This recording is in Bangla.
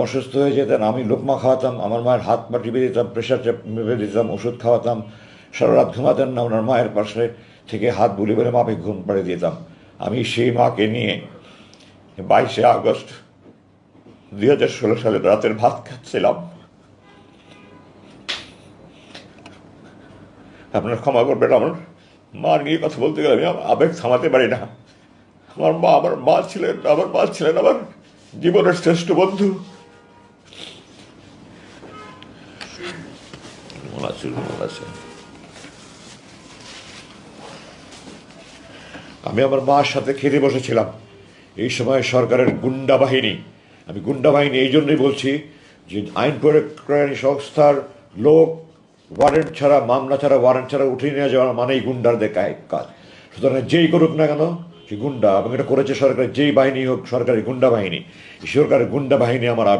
অসুস্থ হয়ে যেতেন, আমি লোকমা খাওয়াতাম, আমার মায়ের হাত পা টিপে দিতাম, প্রেশার মেপে দিতাম, ওষুধ খাওয়াতাম। সারা রাত ঘুমাতেন না, ওনার মায়ের পাশে থেকে হাত বুলি বলে মাপে ঘুম পাড়িয়ে দিতাম। আমি সেই মাকে নিয়ে 22শে আগস্ট 2016 সালে রাতের ভাত খাচ্ছিলাম। আপনার ক্ষমা করবেন, আমার মা নিয়ে কথা বলতে গেলে আমি আমার আবেগ থামাতে পারি না। আমার মা ছিলেন আমার জীবনের শ্রেষ্ঠ বন্ধু। আমি আমার মার সাথে খেতে বসেছিলাম। এই সময় সরকারের গুন্ডা বাহিনী, আমি গুন্ডা বাহিনী এই জন্যই বলছি যে আইন প্রয়োগকারী সংস্থার লোক ওয়ারেন্ট ছাড়া, মামলা ছাড়া, ওয়ারেন্ট ছাড়া উঠিয়ে নিয়ে যাওয়া মানেই গুন্ডারদের কাজ। সুতরাং যেই করুক না কেন সে গুন্ডা, এবং এটা করেছে সরকারের যেই বাহিনী হোক, সরকারি গুন্ডা বাহিনী। সরকারের গুন্ডা বাহিনী আমার